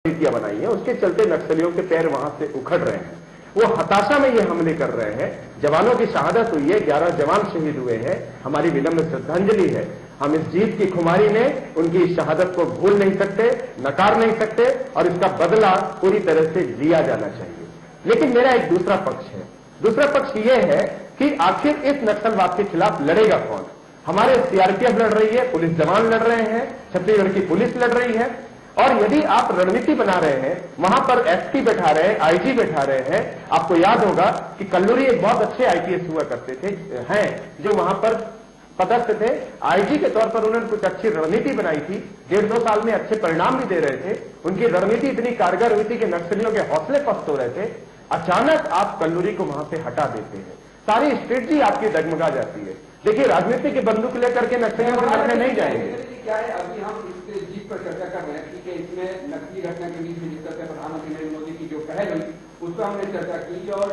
नीतियां बनाई है, उसके चलते नक्सलियों के पैर वहां से उखड़ रहे हैं। वो हताशा में ये हमले कर रहे हैं। जवानों की शहादत हुई है, 11 जवान शहीद हुए हैं, हमारी विनम्र श्रद्धांजलि है। हम इस जीत की खुमारी में उनकी शहादत को भूल नहीं सकते, नकार नहीं सकते, और इसका बदला पूरी तरह से लिया जाना चाहिए। लेकिन मेरा एक दूसरा पक्ष है। दूसरा पक्ष यह है कि आखिर इस नक्सलवाद के खिलाफ लड़ेगा कौन? हमारे सीआरपीएफ लड़ रही है, पुलिस जवान लड़ रहे हैं, छत्तीसगढ़ की पुलिस लड़ रही है। और यदि आप रणनीति बना रहे हैं, वहां पर एसपी बैठा रहे हैं, आईजी बैठा रहे हैं। आपको याद होगा कि कल्लूरी एक बहुत अच्छे आईपीएस हुआ करते थे, हैं, जो वहां पर पदस्थ थे। आईजी के तौर पर उन्होंने कुछ अच्छी रणनीति बनाई थी, 1.5-2 साल में अच्छे परिणाम भी दे रहे थे। उनकी रणनीति इतनी कारगर हुई थी कि नक्सलियों के हौसले पस्त हो रहे थे। अचानक आप कल्लूरी को वहां से हटा देते हैं, सारी स्ट्रेटजी आपकी डगमगा जाती है। देखिए, राजनीति की बंदूक लेकर के नक्सलियों से लड़ने नहीं जाएंगे। क्या है, अभी हम इस जीत पर चर्चा कर रहे हैं, ठीक है, इसमें नकली घटना के बीच में जिस तरह से प्रधानमंत्री नरेंद्र मोदी की जो पहल हुई उस पर हमने चर्चा की, और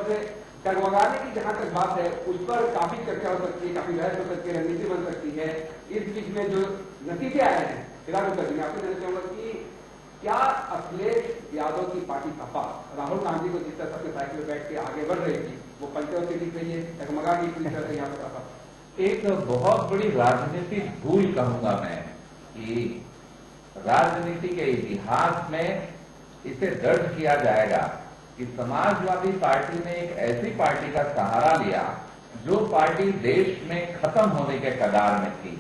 डगमगाने की जहां तक बात है उस पर काफी चर्चा हो सकती है, काफी बहस हो सकती है, रणनीति बन सकती है। इस बीच में जो नतीजे आए हैं, फिलहाल उत्तर मैं आपसे कहना चाहूंगा कि क्या अखिलेश यादव की पार्टी सपा राहुल गांधी को जिस तरह अपने साइकिल में बैठ के आगे बढ़ रही थी, वो पंचों से दिख रही है, डगमगा की पूरी तरह से यहाँ पर सपा एक बहुत बड़ी राजनीतिक भूल कहूंगा मैं कि राजनीति के इतिहास में इसे दर्ज किया जाएगा कि समाजवादी पार्टी ने एक ऐसी पार्टी का सहारा लिया जो पार्टी देश में खत्म होने के कगार में थी,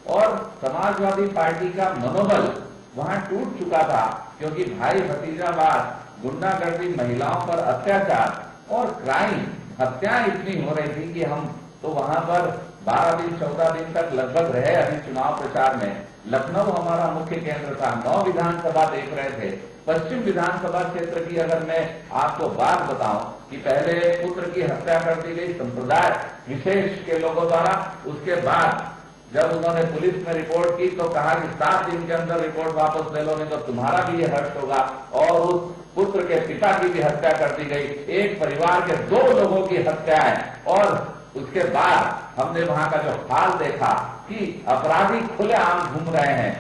और समाजवादी पार्टी का मनोबल वहां टूट चुका था, क्योंकि भाई भतीजावाद, गुंडागर्दी, महिलाओं पर अत्याचार और क्राइम, हत्याएं इतनी हो रही थी कि हम तो वहां पर 12 दिन 14 दिन तक लगभग रहे। अभी चुनाव प्रचार में लखनऊ हमारा मुख्य केंद्र था, 9 विधानसभा देख रहे थे। पश्चिम विधानसभा क्षेत्र की अगर मैं आपको बात बताऊं कि पहले पुत्र की हत्या कर दी गई संप्रदाय विशेष के लोगों द्वारा, उसके बाद जब उन्होंने पुलिस में रिपोर्ट की तो कहा कि 7 दिन के अंदर रिपोर्ट वापस ले लो, नहीं तो तुम्हारा भी ये हर्ष होगा, और उस पुत्र के पिता की भी हत्या कर दी गई। एक परिवार के 2 लोगों की हत्या है, और उसके बाद हमने वहां का जो हाल देखा कि अपराधी खुलेआम घूम रहे हैं।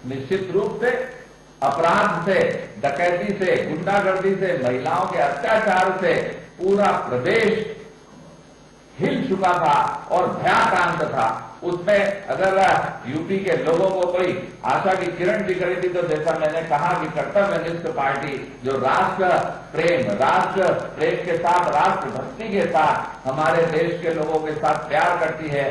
निश्चित रूप से अपराध से, डकैती से, गुंडागर्दी से, महिलाओं के अत्याचार से पूरा प्रदेश हिल चुका था और भयाक्रांत था। उसमें अगर यूपी के लोगों को कोई आशा की किरण दिख रही थी तो जैसा मैंने कहा कि कर्तव्यनिष्ठ पार्टी जो राष्ट्र प्रेम के साथ, राष्ट्रभक्ति के साथ हमारे देश के लोगों के साथ प्यार करती है,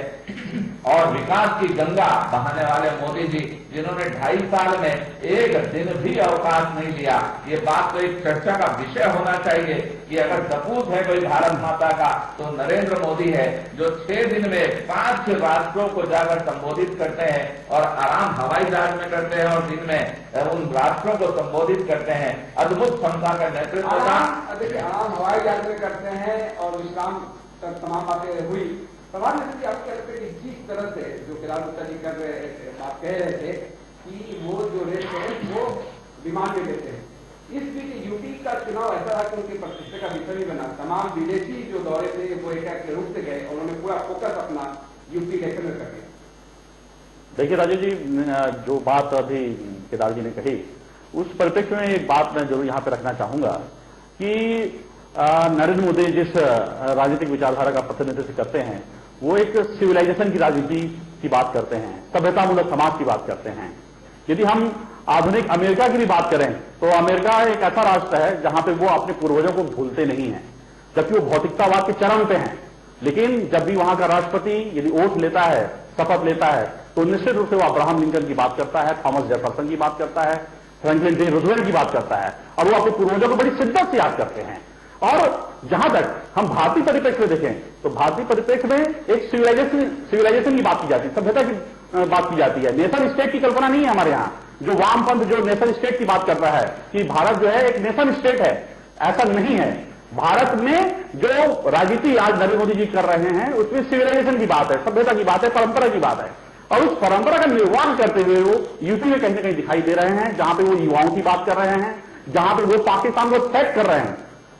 और विकास की गंगा बहाने वाले मोदी जी, जिन्होंने 2.5 साल में एक दिन भी अवकाश नहीं लिया। ये बात तो एक चर्चा का विषय होना चाहिए कि अगर सपूत है कोई भारत माता का तो नरेंद्र मोदी है, जो 6 दिन में 5 राष्ट्रों को जाकर संबोधित करते हैं, और आराम हवाई जहाज में करते हैं और दिन में उन राष्ट्रों को संबोधित करते हैं। अद्भुत क्षमता का नेतृत्व का। देखिए, आराम हवाई जहाज में करते हैं और विश्राम तक तमाम बातें हुई। प्रधानमंत्री आप कह रहे थे कि जिस तरह से जो फिलहाल उत्तर जी कर रहे बात कह रहे थे कि वो जो रेट है वो विमान में लेते हैं, इस बीच यूपी का चुनाव ऐसा रहा कि उनकी प्रतिष्ठा का विषय भी बना। तमाम विदेशी जो दौरे थे वो एक रूप से गए और उन्होंने पूरा फोकस अपना यूपी इलेक्शन में कर दिया। देखिए राजू जी, जो बात अभी केदार जी ने कही, उस परिप्रेक्ष्य में एक बात मैं जरूर यहाँ पे रखना चाहूंगा कि नरेंद्र मोदी जिस राजनीतिक विचारधारा का प्रतिनिधित्व करते हैं वो एक सिविलाइजेशन की राजनीति की बात करते हैं, सभ्यतामूलक समाज की बात करते हैं। यदि हम आधुनिक अमेरिका की भी बात करें तो अमेरिका एक ऐसा राष्ट्र है जहां पे वो अपने पूर्वजों को भूलते नहीं हैं, जबकि वो भौतिकतावाद के चरम पे हैं। लेकिन जब भी वहां का राष्ट्रपति यदि ओथ लेता है, शपथ लेता है, तो निश्चित रूप से वो अब्राहम लिंकन की बात करता है, थॉमस जेफरसन की बात करता है, फ्रैंकलिन डी रूजवेल्ट की बात करता है, और वो अपने पूर्वजों को बड़ी शिद्दत से याद करते हैं। और जहां तक हम भारतीय परिप्रेक्ष्य में देखें तो भारतीय परिप्रेक्ष्य में एक सिविलाइजेशन की बात की जाती है, सभ्यता की बात की जाती है। नेशन स्टेट की कल्पना नहीं है हमारे यहाँ। जो वामपंथ जो नेशन स्टेट की बात कर रहा है कि भारत जो है एक नेशन स्टेट है, ऐसा नहीं है। भारत में जो राजनीति आज नरेंद्र मोदी जी कर रहे हैं उसमें सिविलाइजेशन की बात है, सभ्यता की बात है, परंपरा की बात है, और उस परंपरा का निर्वाह करते हुए वो यूपी में कहीं ना कहीं दिखाई दे रहे हैं, जहां पे वो युवाओं की बात कर रहे हैं, जहां पे वो पाकिस्तान को थ्रेट कर रहे हैं।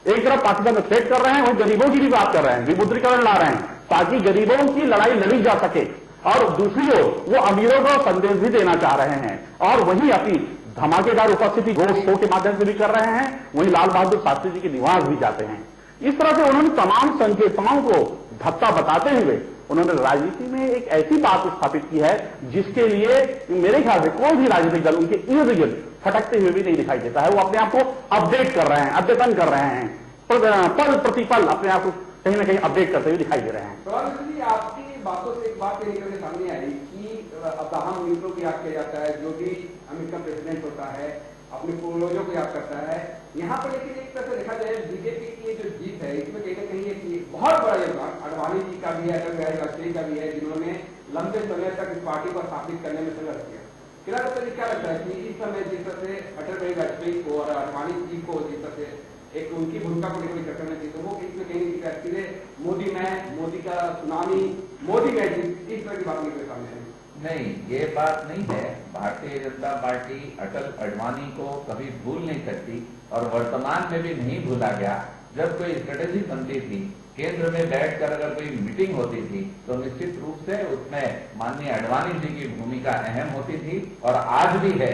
एक तरफ पाकिस्तान को थ्रेट कर रहे हैं, वो गरीबों की भी बात कर रहे हैं, विमुद्रीकरण ला रहे हैं ताकि गरीबों की लड़ाई लड़ी जा सके, और दूसरी ओर वो अमीरों को संदेश भी देना चाह रहे हैं, और वही अपनी धमाकेदार उपस्थिति रोड शो के माध्यम से भी कर रहे हैं, वहीं लाल बहादुर शास्त्री जी के निवास भी जाते हैं। इस तरह से उन्होंने तमाम संकेतों को धक्का बताते हुए उन्होंने राजनीति में एक ऐसी बात स्थापित की है जिसके लिए मेरे ख्याल से कोई भी राजनीतिक दल उनके इर्द गिर्द फटकते हुए भी नहीं दिखाई देता है। वो अपने आप को अपडेट कर रहे हैं, अद्यतन कर रहे हैं, पल प्रतिपल अपने आप को कहीं ना कहीं अपडेट करते हुए दिखाई दे रहे हैं। प्रधानमंत्री जी, आपकी बातों से एक बात निकल के सामने आई कि अब्राहम लिंकन को याद किया जाता है, जो भी अमेरिका प्रेसिडेंट होता है अपने पूर्वजों को याद करता है। यहाँ पर लेकिन एक तरह से देखा जाए बीजेपी की जो जीत है इसमें कहीं ना कहीं एक बहुत बड़ा योगदान अडवाणी जी का भी है, अटल बिहारी वाजपेयी का भी है, जिन्होंने लंबे समय तक इस पार्टी को स्थापित करने में संघर्ष किया। क्या लगता है कि इस समय जिस तरह से अटल बिहारी वाजपेयी को और अडवाणी जी को जिस तरह से एक उनकी भूमिका को लेकर चर्चा में थी, तो वो इसमें कहीं सीधे मोदी का सुनामी, मोदी में इस तरह की बात निकल सामने है? नहीं, ये बात नहीं है। भारतीय जनता पार्टी अटल अडवाणी को कभी भूल नहीं सकती और वर्तमान में भी नहीं भूला गया। जब कोई स्ट्रेटेजी बनती थी, केंद्र में बैठकर अगर कोई मीटिंग होती थी, तो निश्चित रूप से उसमें माननीय अडवाणी जी की भूमिका अहम होती थी और आज भी है।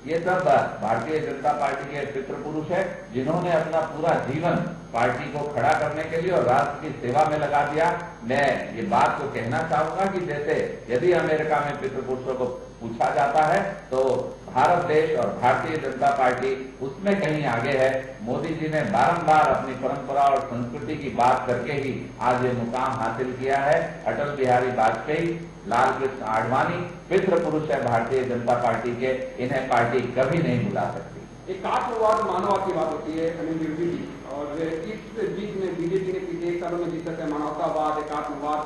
ये सब भारतीय जनता पार्टी के पितृ पुरुष है, जिन्होंने अपना पूरा जीवन पार्टी को खड़ा करने के लिए और राष्ट्र की सेवा में लगा दिया। मैं ये बात को कहना चाहूंगा कि जैसे यदि अमेरिका में पितृ पुरुषों को पूछा जाता है तो भारत देश और भारतीय जनता पार्टी उसमें कहीं आगे है। मोदी जी ने बारंबार अपनी परंपरा और संस्कृति की बात करके ही आज ये मुकाम हासिल किया है। अटल बिहारी वाजपेयी, लाल कृष्ण आडवाणी पितृ पुरुष है भारतीय जनता पार्टी के, इन्हें पार्टी कभी नहीं भुला सकती। एकात्मवाद मानववाद की बात होती है अनिल जी, और इस बीच में बीजेपी ने पिछले एक सालों में जिस तरह से मानवतावाद, एकात्मवाद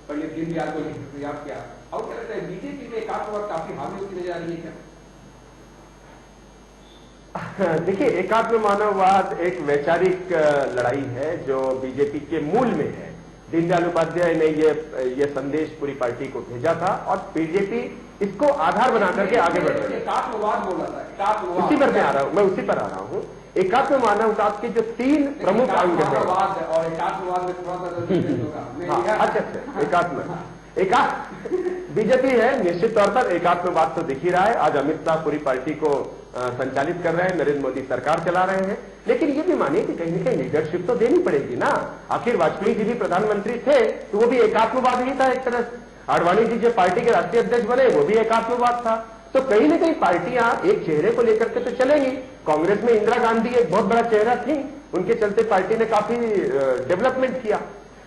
पंडित दीनदयाल को याद किया, और क्या लगता है बीजेपी में एकात्मवाद काफी हावी होती नजर आ रही है क्या? देखिए, एकात्म मानववाद एक वैचारिक लड़ाई है जो बीजेपी के मूल में है। दीनदयाल उपाध्याय ने ये संदेश पूरी पार्टी को भेजा था और बीजेपी इसको आधार बना करके आगे बढ़ रही है। एकात्मवाद बोला था, एकात्मवाद उसी पर मैं आ रहा हूं, मैं उसी पर आ रहा हूं। एकात्म मानववाद के जो 3 प्रमुख अंग है और एकात्मवाद में थोड़ा सा अच्छा एकात्म बीजेपी है, निश्चित तौर पर एकात्मवाद तो दिख ही रहा है। आज अमित शाह पूरी पार्टी को संचालित कर रहे हैं, नरेंद्र मोदी सरकार चला रहे हैं, लेकिन ये भी मानिए कि कहीं ना कहीं लीडरशिप तो देनी पड़ेगी ना। आखिर वाजपेयी जी भी प्रधानमंत्री थे तो वो भी एकात्मवाद ही था एक तरह से। आडवाणी जी जो पार्टी के राष्ट्रीय अध्यक्ष बने वो भी एकात्मवाद था। तो कहीं ना कहीं पार्टियां एक चेहरे को लेकर के तो चलेंगी। कांग्रेस में इंदिरा गांधी एक बहुत बड़ा चेहरा थी, उनके चलते पार्टी ने काफी डेवलपमेंट किया।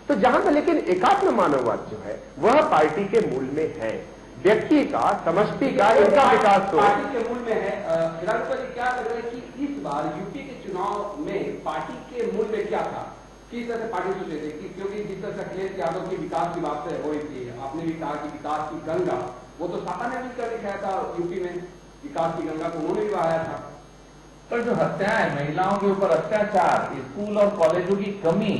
तो जहां पर लेकिन एकात्म मानववाद जो है वह पार्टी के मूल में है, व्यक्ति का, समष्टि का, इनका विकास तो पार्टी के मूल में है। क्या लग रहा है कि इस बार यूपी के चुनाव में पार्टी के मूल में क्या था, किस तरह से पार्टी सोचे थे? क्योंकि जिस तरह से अखिलेश यादव की विकास की बात हो रही थी, आपने भी कहा कि विकास की गंगा, वो तो सपा ने भी कर दिखाया था यूपी में, विकास की गंगा को उन्होंने भी बहाया था। पर जो हत्याएं, महिलाओं के ऊपर अत्याचार, स्कूल और कॉलेजों की कमी,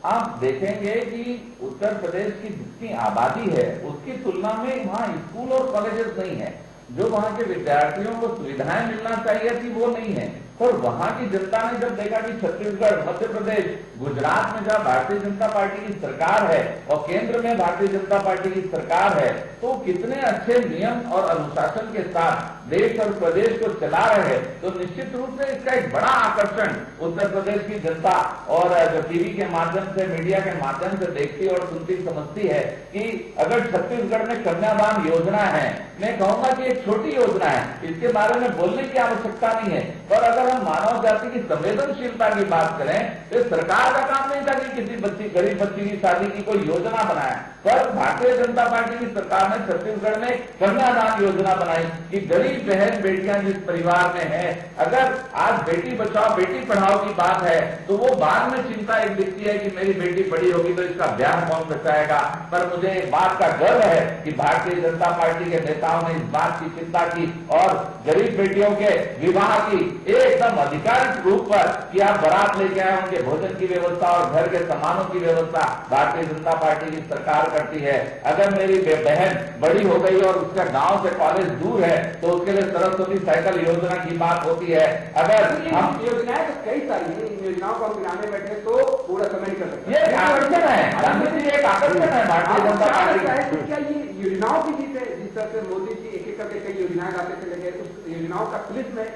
आप देखेंगे कि उत्तर प्रदेश की जितनी आबादी है उसकी तुलना में वहां स्कूल और कॉलेजेस नहीं है। जो वहां के विद्यार्थियों को सुविधाएं मिलना चाहिए थी वो नहीं है। और वहां की जनता ने जब देखा कि छत्तीसगढ़, मध्य प्रदेश, गुजरात में जब भारतीय जनता पार्टी की सरकार है और केंद्र में भारतीय जनता पार्टी की सरकार है, तो कितने अच्छे नियम और अनुशासन के साथ देश और प्रदेश को चला रहे हैं, तो निश्चित रूप से इसका एक बड़ा आकर्षण उत्तर प्रदेश की जनता और जो टीवी के माध्यम से, मीडिया के माध्यम से देखती और सुनती समझती है कि अगर छत्तीसगढ़ में कन्यादान योजना है, मैं कहूंगा कि एक छोटी योजना है, इसके बारे में बोलने की आवश्यकता नहीं है। पर अगर हम मानव जाति की संवेदनशीलता की बात करें तो सरकार का काम नहीं था कि किसी बच्ची, गरीब बच्ची की शादी की कोई योजना बनाए, पर भारतीय जनता पार्टी की सरकार ने छत्तीसगढ़ में कन्यादान योजना बनाई कि गरीब बहन बेटियां जिस परिवार में है, अगर आज बेटी बचाओ बेटी पढ़ाओ की बात है तो वो बाद में चिंता एक दिखती है कि मेरी बेटी बड़ी होगी तो इसका ब्याह कौन बचाएगा। पर मुझे इस बात का गर्व है कि भारतीय जनता पार्टी के नेताओं ने इस बात की चिंता की और गरीब बेटियों के विवाह की एकदम आधिकारिक रूप पर कि आप बारात लेके आए, उनके भोजन की व्यवस्था और घर के सामानों की व्यवस्था भारतीय जनता पार्टी की सरकार करती है। अगर मेरी बहन बड़ी हो गई और उसका गांव से कॉलेज दूर है तो उसके लिए सरस्वती साइकिल योजना की बात होती है। अगर हम योजनाएं तो कई सारी है, इन योजनाओं को हम गिनाने बैठे तो पूरा समय निकल सकता है। ये आकर्षण है, गांधी जी एक आकर्षण है भारतीय जनता पार्टी। क्या ये योजनाओं की जीत है जिस तरह से मोदी जी एक एक करके कई योजनाएं लाते चले गए, उस योजनाओं का पुलिस में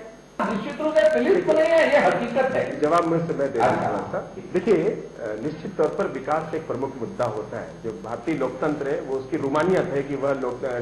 निश्चित रूप से पुलिस को नहीं है, ये हकीकत है। जवाब में से मैं दे रहा था। देखिए, निश्चित तौर पर विकास एक प्रमुख मुद्दा होता है। जो भारतीय लोकतंत्र है वो उसकी रोमानियत है कि वह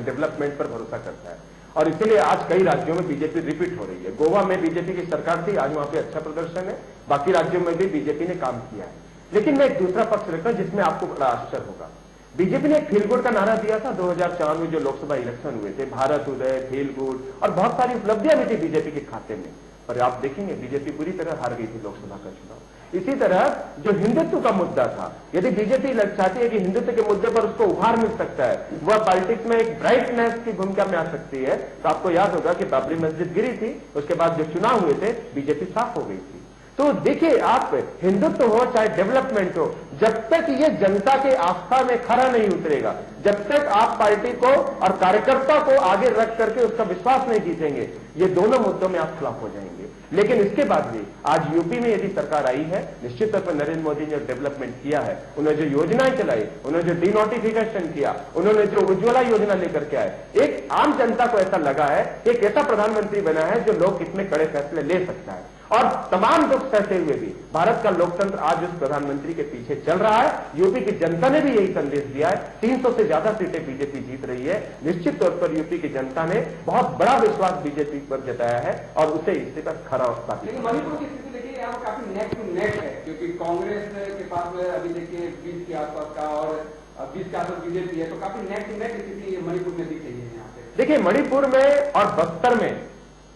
डेवलपमेंट पर भरोसा करता है, और इसीलिए आज कई राज्यों में बीजेपी रिपीट हो रही है। गोवा में बीजेपी की सरकार थी, आज वहां पे अच्छा प्रदर्शन है। बाकी राज्यों में भी बीजेपी ने काम किया है। लेकिन मैं एक दूसरा पक्ष रखता हूं जिसमें आपको बड़ा आश्चर्य होगा। बीजेपी ने एक फील गुड का नारा दिया था 2004 में जो लोकसभा इलेक्शन हुए थे, भारत उदय, फील गुड, और बहुत सारी उपलब्धियां भी थी बीजेपी के खाते में। पर आप देखेंगे बीजेपी पूरी तरह हार गई थी लोकसभा का चुनाव। इसी तरह जो हिंदुत्व का मुद्दा था, यदि बीजेपी चाहती है कि हिंदुत्व के मुद्दे पर उसको उभार मिल सकता है, वह पॉलिटिक्स में एक ब्राइटनेस की भूमिका में आ सकती है, तो आपको याद होगा कि बाबरी मस्जिद गिरी थी, उसके बाद जो चुनाव हुए थे बीजेपी साफ हो गई थी। तो देखिए, आप हिंदुत्व हो चाहे डेवलपमेंट हो, जब तक ये जनता के आस्था में खरा नहीं उतरेगा, जब तक आप पार्टी को और कार्यकर्ता को आगे रख करके उसका विश्वास नहीं जीतेंगे, ये दोनों मुद्दों में आप खिलाफ हो जाएंगे। लेकिन इसके बाद भी आज यूपी में यदि सरकार आई है, निश्चित तौर पर नरेंद्र मोदी ने डेवलपमेंट किया है, उन्होंने जो योजनाएं चलाई, उन्होंने जो डिनोटिफिकेशन किया, उन्होंने जो उज्ज्वला योजना लेकर के आए, एक आम जनता को ऐसा लगा है कि एक ऐसा प्रधानमंत्री बना है जो लोग इसमें कड़े फैसले ले सकता है। और तमाम दुख सहते हुए भी भारत का लोकतंत्र आज उस प्रधानमंत्री के पीछे चल रहा है। यूपी की जनता ने भी यही संदेश दिया है। 300 से ज्यादा सीटें बीजेपी जीत रही है। निश्चित तौर पर यूपी की जनता ने बहुत बड़ा विश्वास बीजेपी पर जताया है और उसे इससे पर खरा उतरा। लेकिन मणिपुर की स्थिति देखिए, यहाँ काफी नेक टू नेक है, क्योंकि कांग्रेस के पास में अभी देखिए 20 के आसपास का और 20 के आसपास बीजेपी है, तो काफी नेक टू नेक स्थिति मणिपुर में दिख रही है। यहाँ पे देखिए, मणिपुर में और बस्तर में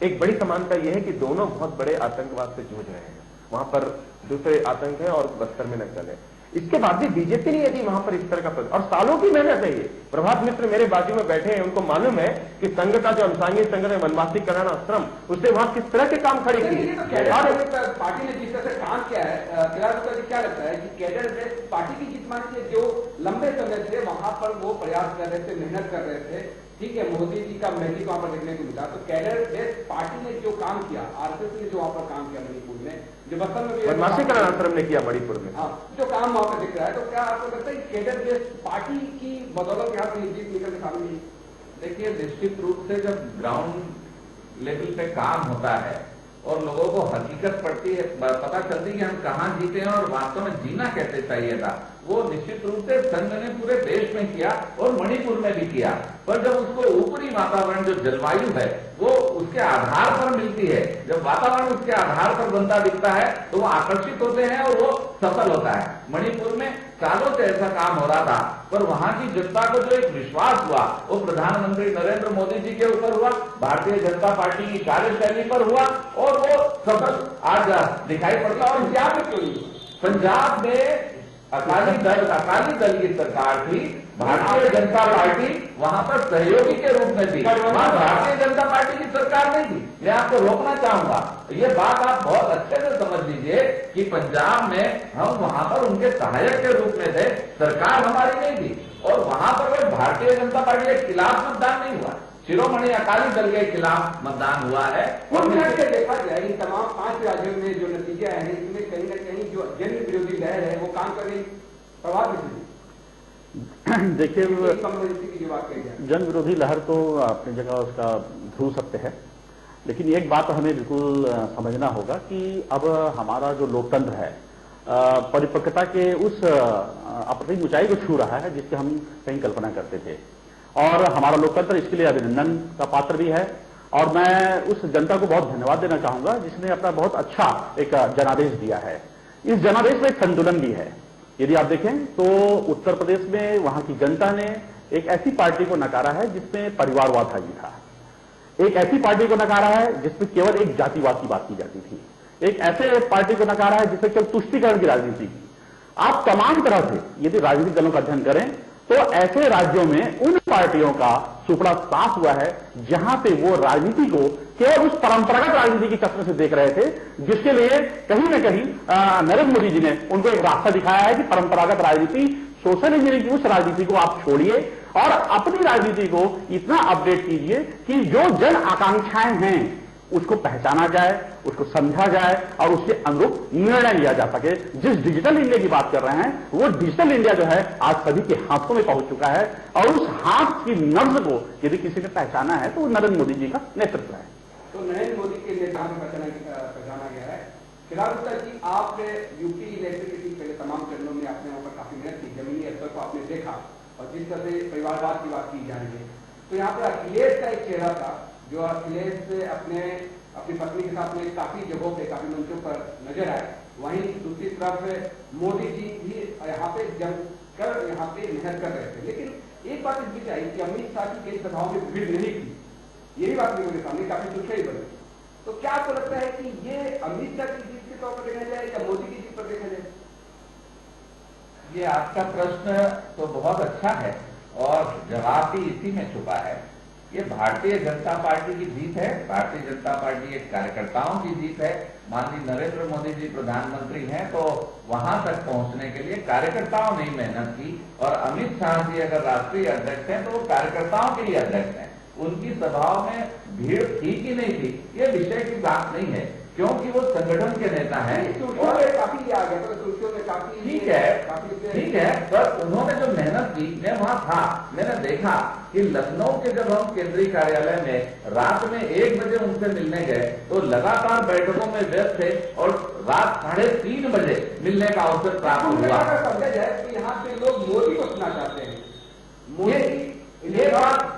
एक बड़ी समानता यह है कि दोनों बहुत बड़े आतंकवाद से जूझ रहे हैं। वहां पर दूसरे आतंक है और बस्तर में नक्सल है। इसके बाद भी बीजेपी ने यदि वहां पर इस तरह का और सालों की मेहनत है ये। प्रभात मिश्र मेरे बाजू में बैठे हैं, उनको मालूम है कि संघ का जो अनुसांगिक संगठन है वनवासी कल्याण आश्रम, उससे वहां किस तरह के काम खड़े किए। पार्टी ने जिस तरह से काम किया है, क्या लगता है कि कैडर बेस्ड पार्टी की जीत मानी है, जो लंबे समय से वहां पर वो प्रयास कर रहे थे, मेहनत कर रहे थे। ठीक है, मोदी जी का महती वहां पर देखने को मिला, तो कैडर बेस्ड पार्टी ने जो काम किया, आरएसएस ने जो वहां पर काम किया मणिपुर में, जो बस्तर में वनवासी कल्याण आश्रम ने किया मणिपुर में, हाँ, जो काम वहां पर दिख रहा है, तो क्या आपको लगता है कि कैडर बेस्ड पार्टी की बदौलत यहाँ पर जीत निकल के सामने? देखिए, निश्चित रूप से जब ग्राउंड लेवल पे काम होता है और लोगों को हकीकत पड़ती है, पता चलती है कि हम कहां जीते हैं और वास्तव में जीना कैसे चाहिए था, वो निश्चित रूप से संघ ने पूरे देश में किया और मणिपुर में भी किया। पर जब उसको ऊपरी वातावरण जो जलवायु है वो उसके आधार पर मिलती है, जब वातावरण उसके आधार पर बनता दिखता है तो वो आकर्षित होते हैं और वो सफल होता है। मणिपुर में सालों से ऐसा काम हो रहा था, पर वहां की जनता को जो एक विश्वास हुआ वो प्रधानमंत्री नरेंद्र मोदी जी के ऊपर हुआ, भारतीय जनता पार्टी की कार्यशैली पर हुआ और वो सफल आज दिखाई पड़ता। और पंजाब में अकाली दल की सरकार थी, भारतीय जनता पार्टी वहां पर सहयोगी के रूप में थी, वहां भारतीय जनता पार्टी की सरकार नहीं थी। मैं आपको रोकना चाहूंगा, ये बात आप बहुत अच्छे से समझ लीजिए कि पंजाब में हम वहां पर उनके सहायक के रूप में थे, सरकार हमारी नहीं थी और वहां पर कोई भारतीय जनता पार्टी के खिलाफ मतदान नहीं हुआ, शिरोमणि अकाली दल के खिलाफ मतदान हुआ है। और देखा जाए इन तमाम 5 राज्यों में जो नतीजे आए हैं, इसमें कहीं न कहीं जो जन विरोधी लहर है वो काम कर रही, प्रभाव देखिए, की जो बात कही जाए, जन विरोधी लहर तो अपनी जगह उसका ध्रुव सत्य है, लेकिन एक बात हमें बिल्कुल समझना होगा कि अब हमारा जो लोकतंत्र है परिपक्वता के उस अप्रतिम ऊंचाई को छू रहा है जिसकी हम कहीं कल्पना करते थे, और हमारा लोकतंत्र इसके लिए अभिनंदन का पात्र भी है। और मैं उस जनता को बहुत धन्यवाद देना चाहूंगा जिसने अपना बहुत अच्छा एक जनादेश दिया है। इस जनादेश में एक संतुलन भी है। यदि आप देखें तो उत्तर प्रदेश में वहां की जनता ने एक ऐसी पार्टी को नकारा है जिसमें परिवारवाद हावी था, एक ऐसी पार्टी को नकारा है जिसमें केवल एक जातिवाद की बात की जाती थी, एक ऐसे पार्टी को नकारा है जिसमें केवल तुष्टीकरण की राजनीति की। आप तमाम तरह से यदि राजनीतिक दलों का अध्ययन करें तो ऐसे राज्यों में उन पार्टियों का सुपड़ा साफ हुआ है जहां पे वो राजनीति को केवल उस परंपरागत राजनीति की चक्र से देख रहे थे, जिसके लिए कहीं न कहीं नरेंद्र मोदी जी ने उनको एक रास्ता दिखाया है कि परंपरागत राजनीति, सोशल इंजीनियरिंग की उस राजनीति को आप छोड़िए और अपनी राजनीति को इतना अपडेट कीजिए कि जो जन आकांक्षाएं हैं उसको पहचाना जाए, उसको समझा जाए और उसके अनुरूप निर्णय लिया जा सके। जिस डिजिटल इंडिया की बात कर रहे हैं वो डिजिटल इंडिया जो है आज सभी के हाथों में पहुंच चुका है और उस हाथ की नब्ज को यदि किसी ने पहचाना है तो वो नरेंद्र मोदी जी का नेतृत्व है। तो नरेंद्र मोदी के नेता में पहचाना गया है। खिलाफ जी, आपने यूपी इलेक्शन की पहले तमाम चरणों में आपने वहां पर काफी मेहनत की, जमीनी स्तर को आपने देखा और जिस तरह से परिवारवाद की बात की जा रही है, तो यहाँ पर अखिलेश का एक चेहरा था जो अखिलेश अपनी पत्नी के साथ में काफी जगहों पे, काफी मंचों पर नजर आए। वहीं दूसरी तरफ मोदी जी भी यहाँ पे जमकर यहाँ पे मेहनत कर रहे थे। लेकिन एक बात इस बीच आई कि अमित शाह की कई सभाओं में भीड़ नहीं थी, यही बात भी मेरे सामने काफी सुर्खी बनी। तो क्या आपको लगता है कि ये अमित शाह की जीत के तौर पर देखा जाए या मोदी की जीत पर देखा जाए? ये आपका प्रश्न तो बहुत अच्छा है और जवाब भी इसी में छुपा है। ये भारतीय जनता पार्टी की जीत है। भारतीय जनता पार्टी एक कार्यकर्ताओं की जीत है। माननीय नरेंद्र मोदी जी प्रधानमंत्री हैं तो वहां तक पहुंचने के लिए कार्यकर्ताओं ने मेहनत की और अमित शाह जी अगर राष्ट्रीय अध्यक्ष हैं तो वो कार्यकर्ताओं के लिए अध्यक्ष हैं। उनकी सभाओं में भीड़ थी कि नहीं थी ये विषय की बात नहीं है, क्योंकि वो संगठन के नेता हैं। काफी आ गया में काफी ठीक है, पर उन्होंने जो मेहनत की, मैं वहां था, मैंने देखा कि लखनऊ के जब हम केंद्रीय कार्यालय में रात में 1 बजे उनसे मिलने गए तो लगातार बैठकों में व्यस्त थे और रात 3:30 बजे मिलने का अवसर प्राप्त हुआ। समझा जाए कि यहाँ पे लोग मोदी को सुनना चाहते हैं।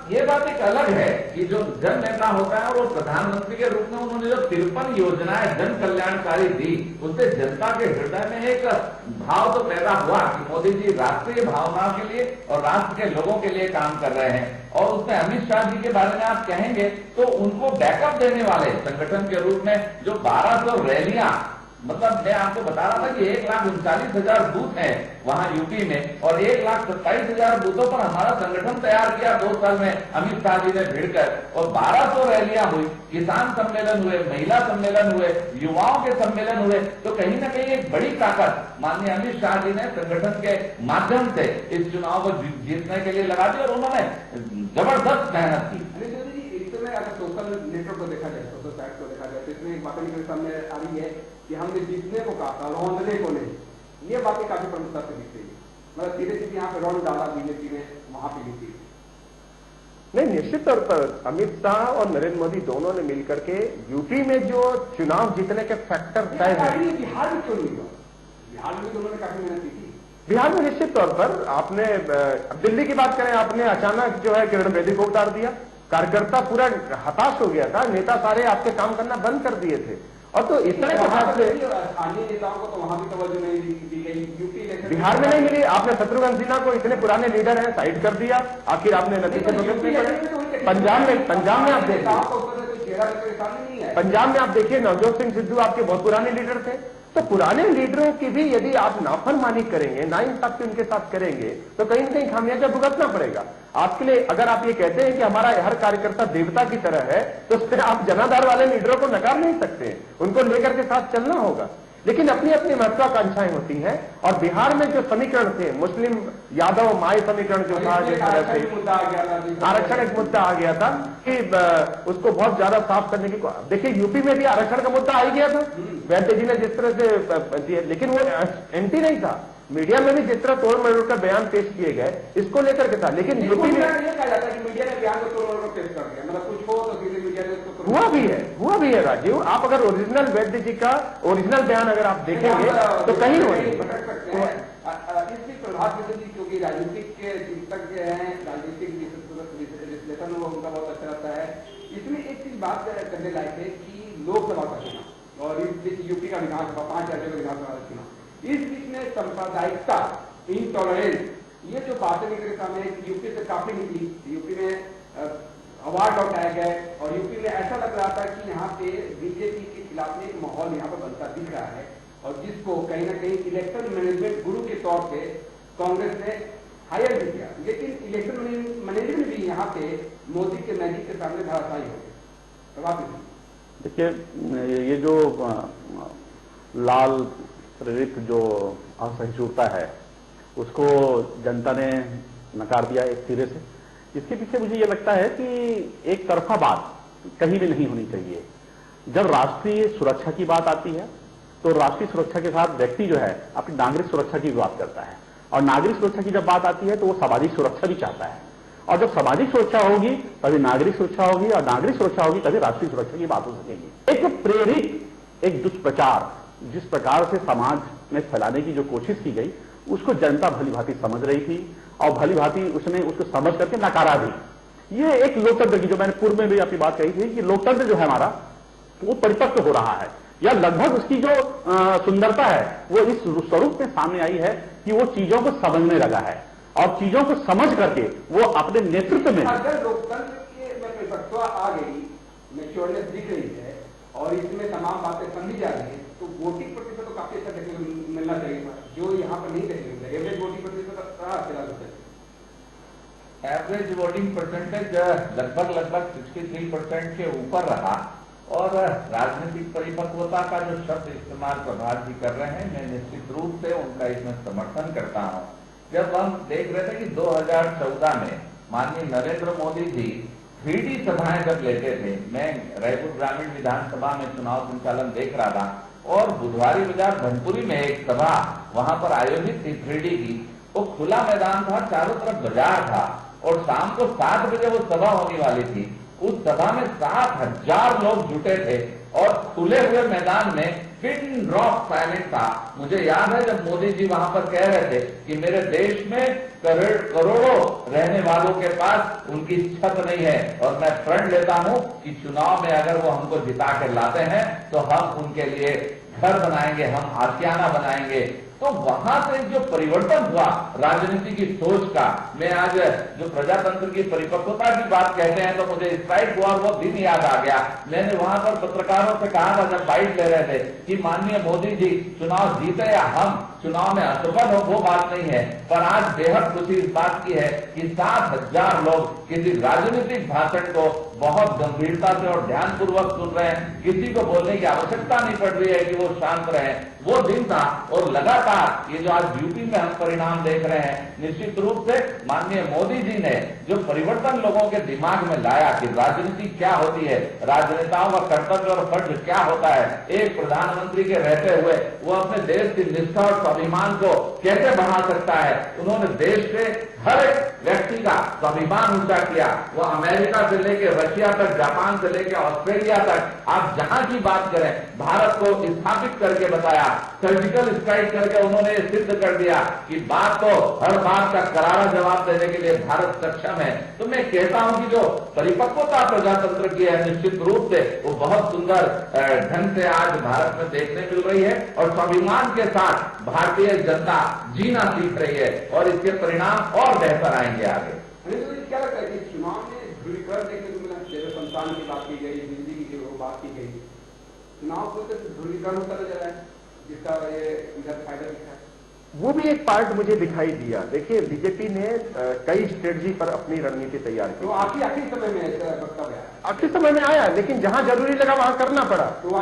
ये बात एक अलग है कि जो जन नेता होता है वो प्रधानमंत्री के रूप में उन्होंने जो 53 योजनाएं जन कल्याणकारी दी, उससे जनता के हृदय में एक भाव तो पैदा हुआ कि मोदी जी राष्ट्रीय भावनाओं के लिए और राष्ट्र के लोगों के लिए काम कर रहे हैं। और उसमें अमित शाह जी के बारे में आप कहेंगे तो उनको बैकअप देने वाले संगठन के रूप में जो 1200 रैलियां, मतलब मैं आपको बता रहा था कि 1,39,000 बूथ हैं वहां यूपी में और 1,27,000 बूथों पर हमारा संगठन तैयार किया 2 साल में अमित शाह जी ने भिड़कर, और 1200 रैलियां हुई, किसान सम्मेलन हुए, महिला सम्मेलन हुए, युवाओं के सम्मेलन हुए। तो कहीं ना कहीं एक बड़ी ताकत माननीय अमित शाह जी ने संगठन के माध्यम से इस चुनाव को जीतने के लिए लगा दी और उन्होंने जबरदस्त मेहनत की। अगर सोशल नेटवर्क को देखा जाए, सोशल साइट को देखा जाए तो इसमें एक बात निकल सामने आ रही है कि हमने जीतने को कहा था, रौंदने को नहीं। ये बातें काफी प्रमुखता से दिख रही है, मतलब सीधे सीधे यहाँ पे रौंद डाला बीजेपी ने वहां पे यूपी। नहीं, निश्चित तौर पर अमित शाह और नरेंद्र मोदी दोनों ने मिलकर के यूपी में जो चुनाव जीतने के फैक्टर तय है। बिहार में क्यों नहीं हुआ? बिहार में दोनों ने काफी मेहनत की थी। बिहार में निश्चित तौर पर आपने, दिल्ली की बात करें, आपने अचानक जो है किरण बेदी को उतार दिया, कार्यकर्ता पूरा हताश हो गया था, नेता सारे आपके काम करना बंद कर दिए थे। और तो इस तरह के फैसले स्थानीय नेताओं को तो वहां भी तवज्जो नहीं दी गई, यूपी बिहार में नहीं मिली। आपने शत्रुघ्न सिन्हा को, इतने पुराने लीडर हैं, साइड कर दिया, आखिर आपने नतीजे पंजाब में आप देखिए, पंजाब में आप देखिए नवजोत सिंह सिद्धू आपके बहुत पुराने लीडर थे। तो पुराने लीडरों की भी यदि आप नाफरमानी करेंगे, नाइंसाफी उनके साथ करेंगे तो कहीं ना कहीं खामियाजा भुगतना पड़ेगा आपके लिए। अगर आप ये कहते हैं कि हमारा हर कार्यकर्ता देवता की तरह है तो उसमें आप जनाधार वाले लीडरों को नकार नहीं सकते, उनको लेकर के साथ चलना होगा। लेकिन अपनी अपनी महत्वाकांक्षाएं होती हैं और बिहार में जो समीकरण थे, मुस्लिम यादव माई समीकरण जो था, जिस तरह से आरक्षण एक मुद्दा आ गया था कि उसको बहुत ज्यादा साफ करने की, देखिए यूपी में भी आरक्षण का मुद्दा आ ही गया था, वैद्य जी ने जिस तरह से, लेकिन वो एंटी नहीं था। मीडिया में भी जिस तरह तोड़ मरोड़ का बयान पेश किए गए इसको लेकर के था, लेकिन यूपी में कहा जाता है कि मीडिया ने बयान को तोड़ मरोड़ पेश कर दिया, मतलब कुछ हो तो सीधे मीडिया ने उसको हुआ भी है राजीव। आप अगर ओरिजिनल वैद्य जी का ओरिजिनल बयान अगर आप देखेंगे तो कहीं हो नहीं इसकी प्रभात जी, क्योंकि राजनीतिक के चिंतक हैं, राजनीतिक विश्लेषण उनका बहुत अच्छा रहता है। इसमें एक चीज बात करने लायक है कि लोकसभा का चुनाव और इस बीच यूपी का विधानसभा, 5 राज्यों का विधानसभा चुनाव, इस बीच में सांप्रदायिकता, इंटॉलरेंस, ये जो बातें निकल सामने यूपी से काफी निकली। यूपी में अवार्ड लौटाए गए और यूपी में ऐसा लग रहा था कि यहाँ पे बीजेपी के खिलाफ में एक माहौल यहाँ पर बनता दिख रहा है और जिसको कहीं ना कहीं इलेक्शन मैनेजमेंट गुरु के तौर पे कांग्रेस ने हायर भी किया। लेकिन इलेक्शन मैनेजमेंट भी यहाँ पे मोदी के मैजिक के सामने धराशायी हो गया। देखिए, ये जो लाल प्रेरित जो असहिष्णुता है उसको जनता ने नकार दिया एक सिरे से। इसके पीछे मुझे ये लगता है कि एक तरफा बात कहीं भी नहीं होनी चाहिए। जब राष्ट्रीय सुरक्षा की बात आती है तो राष्ट्रीय सुरक्षा के साथ व्यक्ति जो है अपनी नागरिक सुरक्षा की बात करता है, और नागरिक सुरक्षा की जब बात आती है तो वो सामाजिक सुरक्षा भी चाहता है, और जब सामाजिक सुरक्षा होगी तभी नागरिक सुरक्षा होगी, और नागरिक सुरक्षा होगी तभी राष्ट्रीय सुरक्षा की बात हो सकेगी। एक प्रेरित एक दुष्प्रचार जिस प्रकार से समाज में फैलाने की जो कोशिश की गई उसको जनता भली भांति समझ रही थी, और भली भांति उसने उसको समझ करके नकारा भी। ये एक लोकतंत्र की, जो मैंने पूर्व में भी आपकी बात कही थी कि लोकतंत्र जो है हमारा वो परिपक्व हो रहा है, या लगभग उसकी जो सुंदरता है वो इस स्वरूप में सामने आई है कि वो चीजों को समझने लगा है, और चीजों को समझ करके वो अपने नेतृत्व में, अगर लोकतंत्र के में परिपक्वता आ गई, मैच्योरनेस दिख रही है और इसमें तमाम बातें समझी जा रही है, तो वोटिंग प्रतिशत तो काफी अच्छा देखने को मिलना चाहिए, जो यहाँ पर नहीं देखने को मिला। एवरेज वोटिंग प्रतिशत रहा फिलहाल एवरेज वोटिंग परसेंटेज लगभग 63% के ऊपर रहा, और राजनीतिक परिपक्वता का जो शब्द इस्तेमाल प्रभात जी कर रहे हैं, मैं निश्चित रूप से उनका इसमें समर्थन करता हूं। जब हम देख रहे थे कि 2014 में माननीय नरेंद्र मोदी जी 3D सभाएं जब लेते थे, मैं रायपुर ग्रामीण विधानसभा में चुनाव संचालन देख रहा था, और बुधवारी बाजार धनपुरी में एक सभा वहां पर आयोजित थी 3D की। वो खुला मैदान था, चारों तरफ बाजार था, और शाम को 7 बजे वो सभा होने वाली थी। उस सभा में 7,000 लोग जुटे थे, और खुले हुए मैदान में पिन ड्रॉप साइलेंट था। मुझे याद है जब मोदी जी वहां पर कह रहे थे कि मेरे देश में करोड़ों रहने वालों के पास उनकी छत नहीं है, और मैं प्रण लेता हूं कि चुनाव में अगर वो हमको जिता कर लाते हैं तो हम उनके लिए घर बनाएंगे, हम आशियाना बनाएंगे। तो वहां से जो परिवर्तन हुआ राजनीति की सोच का, मैं आज जो प्रजातंत्र की परिपक्वता की बात कहते हैं तो मुझे स्ट्राइक हुआ, वो दिन याद आ गया। मैंने वहां पर पत्रकारों से कहा था जब बाइट ले रहे थे कि माननीय मोदी जी चुनाव जीते या हम चुनाव में असफल हो, वो बात नहीं है, पर आज बेहद खुशी इस बात की है कि 7,000 लोग किसी राजनीतिक भाषण को बहुत गंभीरता से और ध्यानपूर्वक सुन रहे हैं। किसी को बोलने की आवश्यकता नहीं पड़ रही है कि वो शांत रहे। वो दिन था, और लगातार ये जो आज यूपी में हम परिणाम देख रहे हैं, निश्चित रूप से माननीय मोदी जी ने जो परिवर्तन लोगों के दिमाग में लाया कि राजनीति क्या होती है, राजनेताओं का कर्तव्य और फर्ज क्या होता है, एक प्रधानमंत्री के रहते हुए वो अपने देश की निष्ठा और स्वाभिमान को कैसे बढ़ा सकता है। उन्होंने देश के हर एक व्यक्ति का स्वाभिमान ऊंचा किया। वो अमेरिका से लेकर रशिया तक, जापान से लेकर ऑस्ट्रेलिया तक, आप जहां की बात करें, भारत को स्थापित करके बताया। सर्जिकल स्ट्राइक करके उन्होंने सिद्ध कर दिया कि बात तो हर बात का करारा जवाब देने के लिए भारत सक्षम है। तो मैं कहता हूं कि जो परिपक्वता प्रजातंत्र की है, निश्चित रूप से वो बहुत सुंदर ढंग से आज भारत में देखने मिल रही है, और स्वाभिमान के साथ भारतीय जनता जीना सीख रही है, और इसके परिणाम और बेहतर आएंगे आगे। क्या लगता है कि चुनाव में ध्रुवीकरण देखने को मिला? जैसे संतान की बात की गई, बिजली की बात की गई, चुनाव को ध्रुवीकरण होता नजर आया, जिसका ये इधर फायदा दिखा है। वो भी एक पार्ट मुझे दिखाई दिया। देखिए, बीजेपी ने कई स्ट्रेटजी पर अपनी रणनीति तैयार की। तो आखिरी समय में वक्तव्य आया, आखिरी समय में आया, लेकिन जहां जरूरी लगा वहां करना पड़ा। तो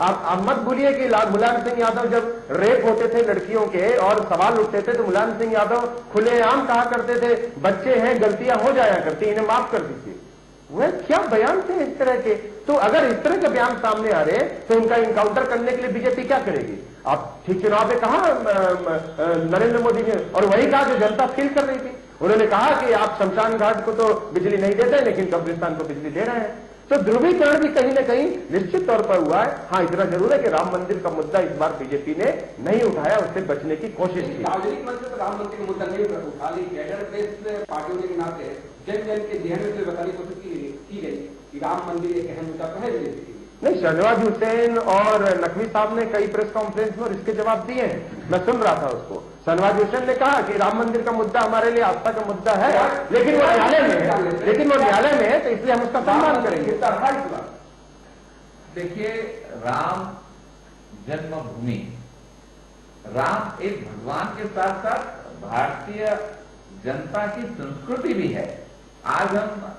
आप मत भूलिए कि मुलायम सिंह यादव जब रेप होते थे लड़कियों के और सवाल उठते थे तो मुलायम सिंह यादव खुलेआम कहा करते थे, बच्चे हैं, गलतियां हो जाया करती, इन्हें माफ कर दीजिए। वह क्या बयान थे इस तरह के। तो अगर इस तरह के बयान सामने आ रहे तो उनका इनकाउंटर करने के लिए बीजेपी क्या करेगी? आप ठीक चुनाव में कहा नरेंद्र मोदी ने, और वही कहा जो जनता फील कर रही थी। उन्होंने कहा कि आप शमशान घाट को तो बिजली नहीं देते, लेकिन कब्रिस्तान को बिजली दे रहे हैं। तो ध्रुवीकरण भी कहीं न कहीं निश्चित तौर पर हुआ है। हाँ, इतना जरूर है कि राम मंदिर का मुद्दा इस बार बीजेपी ने नहीं उठाया, उससे बचने की कोशिश की। सार्वजनिक मंच पर राम मंदिर का मुद्दा नहीं उठा, कैडर बेस्ड पार्टी होने के नाते जन जन के ध्यान में बताने की कोशिश की गई कि राम मंदिर एक अहम मुद्दा है बीजेपी। नहीं, शहनवाज हुसैन और नकवी साहब ने कई प्रेस कॉन्फ्रेंस में इसके जवाब दिए हैं, मैं सुन रहा था उसको। शहनवाज हुसैन ने कहा कि राम मंदिर का मुद्दा हमारे लिए आस्था का मुद्दा है, लेकिन वो न्यायालय में है, तो इसलिए हम उसका सम्मान करेंगे। देखिए, राम जन्मभूमि, राम एक भगवान के साथ साथ भारतीय जनता की संस्कृति भी है। आज हम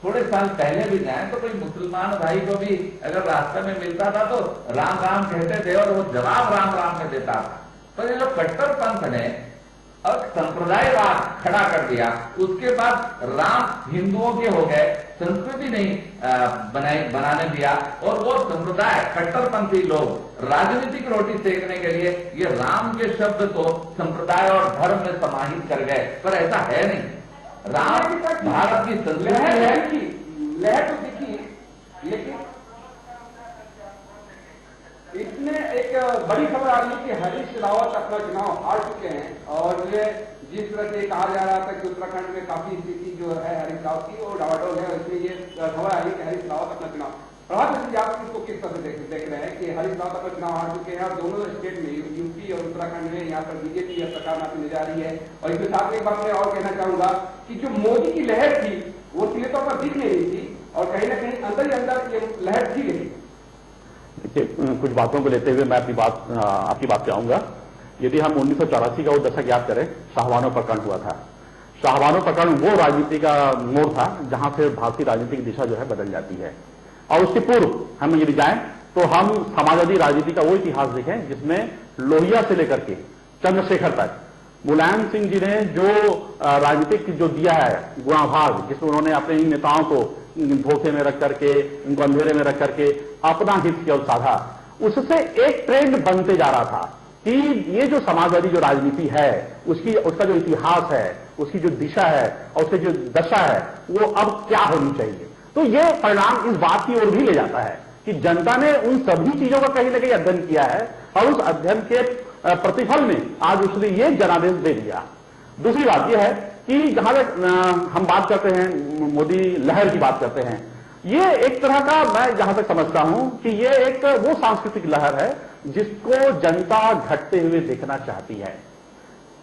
थोड़े साल पहले भी जाए तो कोई मुसलमान भाई को भी अगर रास्ते में मिलता था तो राम राम कहते थे, और वो जवाब राम राम में देता था। पर ये जो कट्टरपंथ ने और संप्रदायवाद खड़ा कर दिया। उसके बाद राम हिंदुओं के हो गए, संस्कृति नहीं बनाने दिया, और वो संप्रदाय कट्टरपंथी लोग राजनीतिक रोटी सेकने के लिए ये राम के शब्द को संप्रदाय और धर्म में समाहित कर गए। पर ऐसा है नहीं। राम भारत की संस्कृति है। लहर तो दिखी, लेकिन इसमें एक बड़ी खबर आ रही है कि हरीश रावत अपना चुनाव हार चुके हैं, और जिस तरह से कहा जा रहा था कि उत्तराखंड में काफी स्थिति जो है हरीश रावत की वो डावाडोल है, इसमें ये खबर आई कि हरीश रावत अपना चुनाव, प्रभात जी आप इसको किस तरह से देख रहे हैं कि हरीश रावत अपना चुनाव हार चुके हैं और दोनों स्टेट में यूपी और उत्तराखंड में यहाँ पर बीजेपी सरकार नाती जा रही है। और इसके साथ में एक बात मैं और कहना चाहूंगा कि जो मोदी की लहर थी वो सीधे तौर पर दिख नहीं रही थी, और कहीं ना कहीं अंदर ही अंदर ये लहर थी नहीं। देखिए, कुछ बातों को लेते हुए मैं आपकी बात पे आऊंगा। यदि हम 1984 का वो दशक याद करें, शाहबानो प्रकरण हुआ था। शाहबानो प्रकरण वो राजनीति का मोड़ था जहां से भारतीय राजनीति की दिशा जो है बदल जाती है। और उसके पूर्व हम यदि जाएं तो हम समाजवादी राजनीति का वो इतिहास देखें जिसमें लोहिया से लेकर के चंद्रशेखर तक मुलायम सिंह जी ने जो राजनीतिक जो दिया है गुणाभाग, जिसमें उन्होंने अपने इन नेताओं को धोखे में रख करके, इनको अंधेरे में रख करके अपना हित केवल साधा, उससे एक ट्रेंड बनते जा रहा था कि ये जो समाजवादी जो राजनीति है उसका जो इतिहास है, उसकी जो दिशा है और उसकी जो दशा है वो अब क्या होनी चाहिए। तो ये परिणाम इस बात की ओर भी ले जाता है कि जनता ने उन सभी चीजों का कहीं ना कहीं अध्ययन किया है और उस अध्ययन के प्रतिफल में आज उसने ये जनादेश दे दिया। दूसरी बात यह है कि जहां तक हम बात करते हैं मोदी लहर की बात करते हैं, ये एक तरह का मैं जहां तक समझता हूं कि ये एक वो सांस्कृतिक लहर है जिसको जनता घटते हुए देखना चाहती है।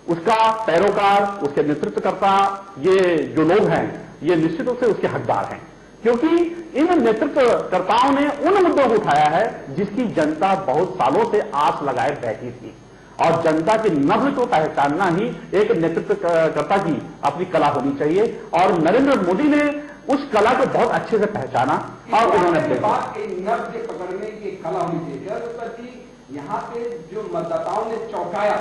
उसका पैरोकार, उसके नेतृत्वकर्ता, ये जो लोग हैं ये निश्चित रूप से उसके हकदार हैं, क्योंकि इन नेतृत्वकर्ताओं ने उन मुद्दों को उठाया है जिसकी जनता बहुत सालों से आस लगाए बैठी थी, और जनता की नब्ज को पहचानना ही एक नेतृत्वकर्ता की अपनी कला होनी चाहिए। और नरेंद्र मोदी ने उस कला को बहुत अच्छे से पहचाना और उन्होंने नब्ज पकड़ने की कला होनी चाहिए। यहाँ पे जो मतदाताओं ने चौंकाया,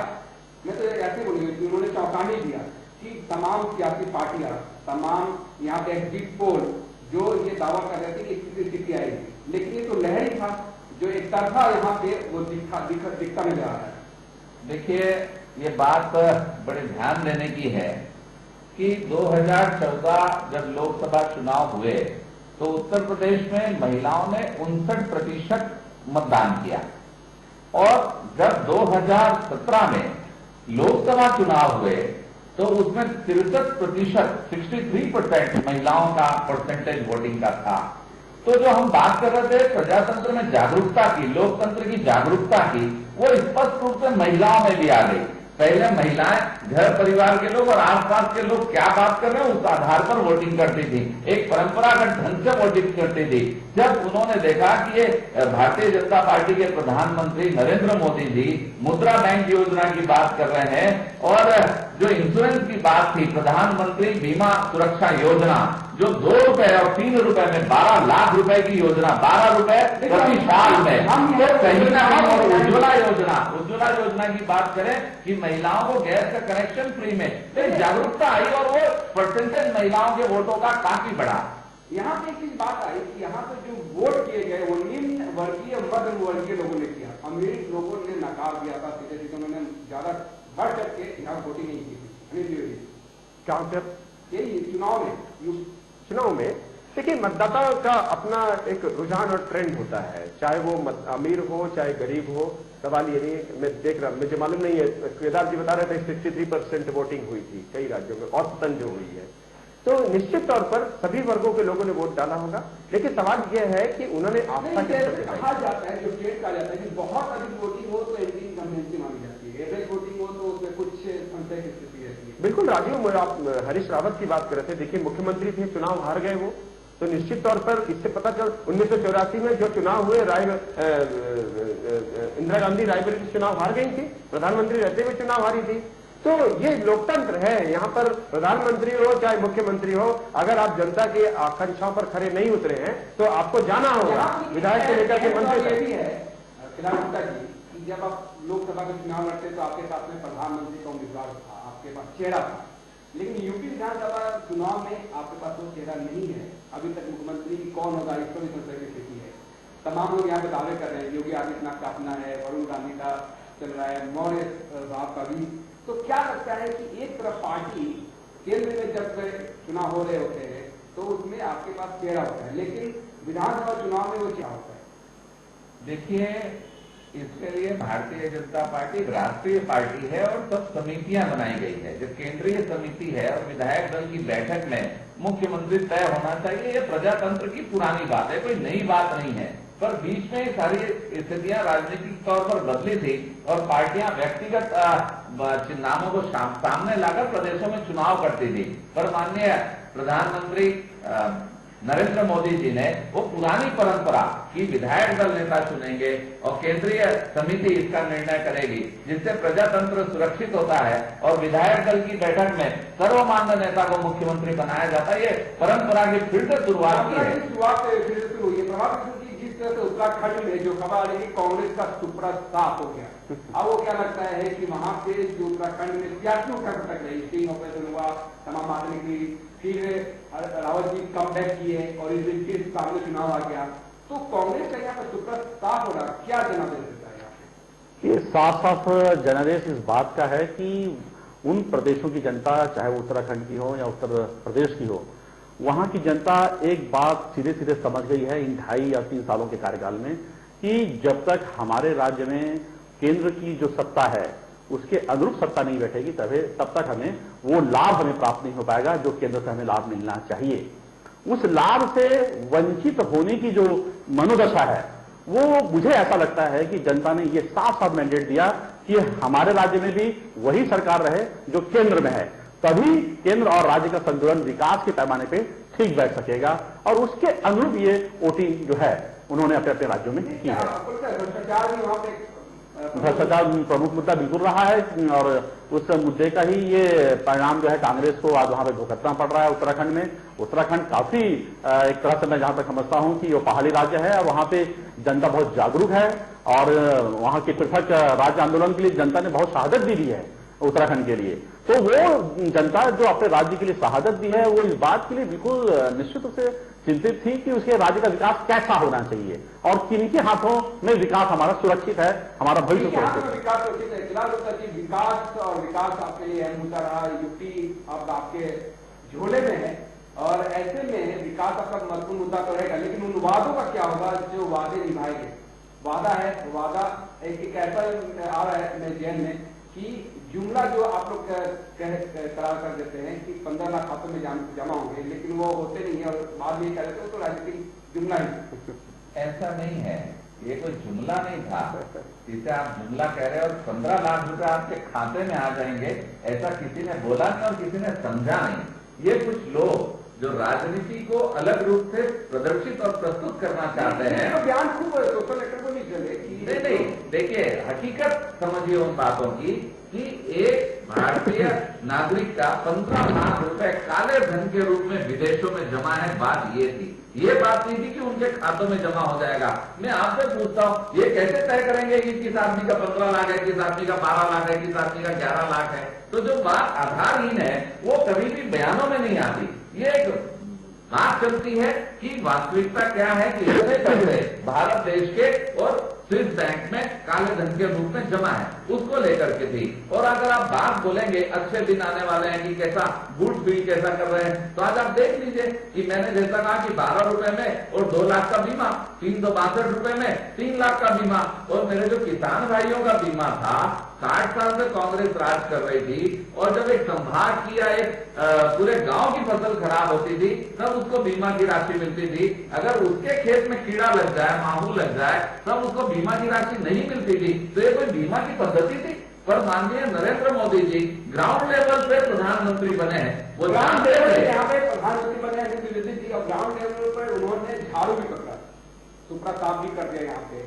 मैं तो ऐसे बोलूंगी उन्होंने चौंका नहीं दिया कि तमाम सियासी पार्टियां, तमाम यहाँ पे एग्जिट पोल जो ये दावा कर रहे थे कि किसी स्थिति आएगी, लेकिन ये तो लहर ही था जो एक तरफा यहाँ पे वो दिखता नजर आ रहा है। देखिए, ये बात बड़े ध्यान देने की है कि 2014 जब लोकसभा चुनाव हुए तो उत्तर प्रदेश में महिलाओं ने 59% मतदान किया, और जब 2017 में लोकसभा चुनाव हुए तो उसमें 63%, 63% महिलाओं का परसेंटेज वोटिंग का था। तो जो हम बात कर रहे थे प्रजातंत्र में जागरूकता की, लोकतंत्र की जागरूकता की, वो स्पष्ट रूप से महिलाओं में भी आ गई। पहले महिलाएं घर परिवार के लोग और आसपास के लोग क्या बात कर रहे हैं उस आधार पर वोटिंग करती थी, एक परंपरागत ढंग से वोटिंग करती थी। जब उन्होंने देखा कि ये भारतीय जनता पार्टी के प्रधानमंत्री नरेंद्र मोदी जी मुद्रा बैंक योजना की बात कर रहे हैं, और जो इंश्योरेंस की बात थी प्रधानमंत्री बीमा सुरक्षा योजना, जो 2 रुपए और 3 रुपए में 12 लाख रुपए की योजना, 12 रुपए प्रति साल में, हम तो कहीं ना कहीं, और उज्ज्वला योजना की बात करें कि महिलाओं को गैस का कनेक्शन फ्री में, तो जागरूकता आई और वो परसेंटेज महिलाओं के वोटों का काफी बढ़ा। यहाँ पे एक चीज बात आई कि यहाँ पे जो वोट किए गए वो निम्न वर्गीय मध्यम वर्गीय लोगों ने किया, अमीर लोगों ने नकार दिया था, सीधे सीधे उन्होंने ज्यादा बढ़ चढ़ के यहाँ वोटिंग नहीं की। क्या यही चुनाव में देखिए, मतदाता का अपना एक रुझान और ट्रेंड होता है, चाहे वो अमीर हो चाहे गरीब हो। सवाल ये नहीं, मैं देख रहा, मुझे मालूम नहीं है, केदार जी बता रहे थे 63% वोटिंग हुई थी कई राज्यों में, औसतन जो हुई है, तो निश्चित तौर पर सभी वर्गों के लोगों ने वोट डाला होगा। लेकिन सवाल यह है कि उन्होंने आस्था कहा जाता है, जो ट्रेंड कहा जाता है कि बहुत अधिक वोटिंग हो तो एंटी इनकम्बेंसी मानी जाती है, एवरेज वोटिंग हो तो उसमें कुछ संशय की स्थिति रहती है। बिल्कुल राजीव, आप हरीश रावत की बात कर रहे थे, देखिए मुख्यमंत्री थे, चुनाव हार गए वो, तो निश्चित तौर पर इससे पता चल 1984 में जो चुनाव हुए इंदिरा गांधी रायबरेली से चुनाव हार गई थी, प्रधानमंत्री रहते हुए चुनाव हारी थी। तो ये लोकतंत्र है, यहाँ पर प्रधानमंत्री हो चाहे मुख्यमंत्री हो, अगर आप जनता की आकांक्षाओं पर खरे नहीं उतरे हैं तो आपको जाना होगा, विधायक से लेकर के मंत्री तक। भी है खिलाड़ुता जी कि जब आप लोकसभा का चुनाव लड़ते तो आपके साथ में प्रधानमंत्री का उम्मीदवार था, आपके आपके पास चेहरा था, लेकिन यूपी विधानसभा चुनाव में आपके पास वो चेहरा नहीं है। अभी तक मुख्यमंत्री कौन होगा इस पर भी संशय की स्थिति है। तमाम लोग यहाँ पे दावे कर रहे हैं, योगी आदित्यनाथ का अपना है, वरुण गांधी का चल रहा है, मौर्य साहब का भी। तो क्या लगता है कि एक तरफ पार्टी केंद्र में जब चुनाव हो रहे होते हैं तो उसमें आपके पास चेहरा होता है, लेकिन विधानसभा चुनाव में वो क्या होता है? देखिए, इसके लिए भारतीय जनता पार्टी राष्ट्रीय पार्टी है और सब समितियां बनाई गई है। जो केंद्रीय समिति है और विधायक दल की बैठक में मुख्यमंत्री तय होना चाहिए, ये प्रजातंत्र की पुरानी बात है, कोई नई बात नहीं है। पर बीच में सारी स्थितियां राजनीतिक तौर पर बदली थी और पार्टियां व्यक्तिगत नामों को सामने लाकर प्रदेशों में चुनाव करती थी। पर माननीय प्रधानमंत्री नरेंद्र मोदी जी ने वो पुरानी परंपरा कि विधायक दल नेता चुनेंगे और केंद्रीय समिति इसका निर्णय करेगी, जिससे प्रजातंत्र सुरक्षित होता है और विधायक दल की बैठक में सर्वमान्य नेता को मुख्यमंत्री बनाया जाता है। ये परंपरा की फिर से शुरुआत की है। शुरुआत फिर से शुरू हुई है। जिस तरह से उत्तराखंड में जो खबर आ रही है कांग्रेस का सुपड़ा साफ हो गया, अब वो क्या लगता है कि वहां पे जो उत्तराखंड में सियासियों का भटक रही, स्टिंग ऑपरेशन हुआ, तमाम आदमी की, फिर रावत जी कम बैक किए और इस दिन फिर सामने चुनाव आ गया, तो कांग्रेस का यहाँ पर सुपड़ा साफ हो रहा, क्या जनादेश देता है यहाँ पे? ये साफ साफ जनादेश इस बात का है कि उन प्रदेशों की जनता, चाहे वो उत्तराखंड की हो या उत्तर प्रदेश की हो, वहां की जनता एक बात सीधे सीधे समझ गई है इन 2.5 या 3 सालों के कार्यकाल में कि जब तक हमारे राज्य में केंद्र की जो सत्ता है उसके अनुरूप सत्ता नहीं बैठेगी तब तक हमें वो लाभ हमें प्राप्त नहीं हो पाएगा जो केंद्र से हमें लाभ मिलना चाहिए। उस लाभ से वंचित होने की जो मनोदशा है वो मुझे ऐसा लगता है कि जनता ने ये साफ साफ मैंडेट दिया कि हमारे राज्य में भी वही सरकार रहे जो केंद्र में है, तभी केंद्र और राज्य का संतुलन विकास के पैमाने पे ठीक बैठ सकेगा और उसके अनुरूप ये वोटिंग जो है उन्होंने अपने अपने राज्यों में की है। भ्रष्टाचार प्रमुख मुद्दा बिल्कुल रहा है और उस मुद्दे का ही ये परिणाम जो है कांग्रेस को आज वहां पे भुगतना पड़ रहा है उत्तराखंड में। उत्तराखंड काफी एक तरह से मैं जहां तक समझता हूं कि वो पहाड़ी राज्य है और वहां पे जनता बहुत जागरूक है और वहां के पृथक राज्य आंदोलन के लिए जनता ने बहुत शहादत भी दी है उत्तराखंड के लिए। तो वो जनता जो अपने राज्य के लिए शहादत दी है वो इस बात के लिए बिल्कुल निश्चित रूप से चिंतित थी कि उसके राज्य का विकास कैसा होना चाहिए और किनके हाथों में विकास हमारा सुरक्षित है, हमारा भविष्य सुरक्षित है। विकास सुरक्षित है, विकास और विकास आपके लिए अहम मुद्दा रहा। यूपी अब आपके झोले में है और ऐसे में विकास आपका महत्वपूर्ण मुद्दा तो रहेगा, लेकिन उन वादों का क्या होगा जो वादे निभाएंगे? वादा है, वादा एक ऐसा आ रहा है नए जैन में कि जुमला जो आप लोग करार कर देते हैं कि 15 लाख खातों में जमा होंगे, लेकिन वो होते नहीं है और बाद में कह देते हो तो राजनीतिक जुमला ही। ऐसा नहीं है, ये कोई जुमला नहीं था जिसे आप जुमला कह रहे हैं और 15 लाख रुपए आपके खाते में आ जाएंगे, ऐसा किसी ने बोला नहीं और किसी ने समझा नहीं। ये कुछ लोग जो राजनीति को अलग रूप से प्रदर्शित और प्रस्तुत करना चाहते हैं, तो बयान खूब सोशल नेटवर्क को नहीं चले। नहीं, देखिए हकीकत समझिए उन बातों की कि एक भारतीय नागरिक का 15 लाख रुपए काले धन के रूप में विदेशों में जमा है। बात ये थी, ये बात नहीं थी कि उनके खातों में जमा हो जाएगा। मैं आपसे पूछता हूं, ये कैसे तय करेंगे कि किस आदमी का 15 लाख है, किस आदमी का 12 लाख है, किस आदमी का 11 लाख है? तो जो बात आधारहीन है वो कभी भी बयानों में नहीं आती। ये एक बात चलती है कि वास्तविकता क्या है कि इतने पैसे भारत देश के और स्विस बैंक में काले धन के रूप में जमा है, उसको लेकर के थी। और अगर आप बात बोलेंगे अच्छे दिन आने वाले हैं कि कैसा गुड फील कैसा कर रहे हैं, तो आज आप देख लीजिए कि मैंने जैसा कहा कि 12 रुपए में और 2 लाख का बीमा, 362 रुपए में 3 लाख का बीमा, और मेरे जो किसान भाइयों का बीमा था 60 साल से कांग्रेस राज कर रही थी और जब एक संभाग की या एक पूरे गांव की फसल खराब होती थी तब उसको बीमा की राशि मिलती थी। अगर उसके खेत में कीड़ा लग जाए, माहू लग जाए, तब उसको बीमा की राशि नहीं मिलती थी। तो ये कोई बीमा की पद्धति थी? पर माननीय नरेंद्र मोदी जी ग्राउंड लेवल पे प्रधानमंत्री बने हैं, वो ग्राउंड लेवल यहाँ पे प्रधानमंत्री बने हैं और ग्राउंड लेवल पर उन्होंने झाड़ू भी पकड़ा, सुपड़ा साफ भी कर दिया। यहाँ पे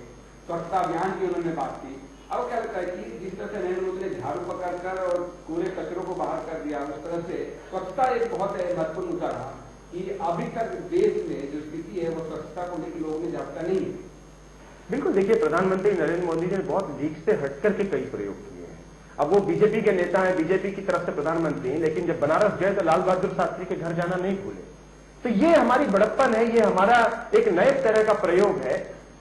स्वच्छता अभियान की उन्होंने बात की। अब क्या लगता है कि जिस तरह से नरेंद्र मोदी ने झाड़ू पकड़कर और पूरे कचरों को बाहर कर दिया, उस तरह से स्वच्छता एक बहुत महत्वपूर्ण मुद्दा रहा कि अभी तक देश में जो स्थिति है वो स्वच्छता को लेकर लोगों में जागता नहीं है। बिल्कुल, देखिए प्रधानमंत्री नरेंद्र मोदी ने बहुत लीक से हट करके कई प्रयोग किए हैं। अब वो बीजेपी के नेता हैं, बीजेपी की तरफ से प्रधानमंत्री हैं, लेकिन जब बनारस गए तो लाल बहादुर शास्त्री के घर जाना नहीं भूले। तो ये हमारी बड़प्पन है, ये हमारा एक नए तरह का प्रयोग है।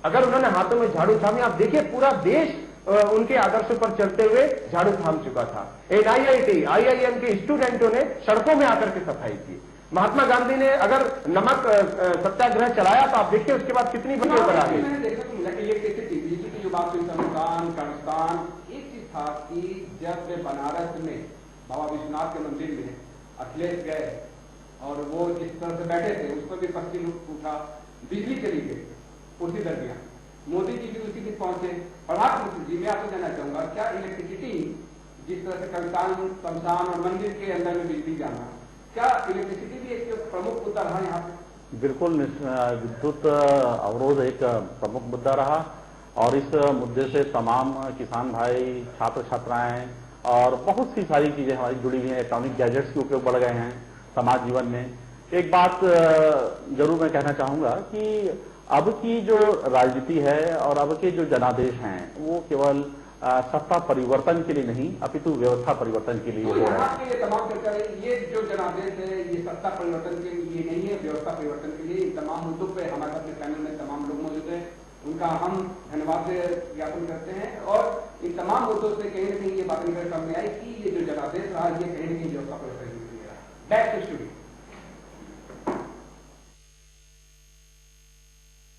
अगर उन्होंने हाथों में झाड़ू थामे, आप देखिए पूरा देश उनके आदर्शों पर चलते हुए झाड़ू थाम चुका था। NIIT, IIM के स्टूडेंटों ने सड़कों में आकर के सफाई की। महात्मा गांधी ने अगर नमक सत्याग्रह चलाया तो आप देखिए उसके बाद कितनी बड़ी खबर आ गई। मैंने देखा तो मिला कि ये कैसे बीजेपी की जो बात हुई, संविधान, संस्थान, एक चीज था कि जब वे बनारस में बाबा विश्वनाथ के मंदिर में अखिलेश गए और वो जिस तरह से बैठे थे उस पर भी पक्षी उठा, बिजली चली गई उसी दरमियान, मोदी जी भी उसी दिन पहुंचे। प्रधानमंत्री जी, मैं आपसे जानना चाहूंगा, क्या इलेक्ट्रिसिटी जिस तरह से कवितान, शमशान और मंदिर के अंदर में बिजली जाना, क्या इलेक्ट्रिसिटी भी एक प्रमुख मुद्दा रहा यहाँ पे? बिल्कुल, विद्युत अवरोध एक प्रमुख मुद्दा रहा और इस मुद्दे से तमाम किसान भाई, छात्र छात्राएं और बहुत सी सारी चीजें हमारी जुड़ी हुई हैं। इलेक्ट्रॉनिक गैजेट्स के उपयोग बढ़ गए हैं समाज जीवन में। एक बात जरूर मैं कहना चाहूंगा कि अब की जो राजनीति है और अब के जो जनादेश हैं वो केवल सत्ता परिवर्तन के लिए नहीं अपितु व्यवस्था परिवर्तन के लिए हो रहा है। ये तमाम चर्चा है, ये जो जनादेश है ये सत्ता परिवर्तन के लिए नहीं है, व्यवस्था परिवर्तन के लिए। इन तमाम मुद्दों पे हमारे अपने पैनल में तमाम लोग मौजूद हैं, उनका हम धन्यवाद ज्ञापन करते हैं। और इन तमाम मुद्दों से कहीं न कहीं ये बात निकल सामने आई कि ये जो जनादेश रहा ये कहीं न कहीं व्यवस्था परिवर्तन के लिए रहा। Back to studio.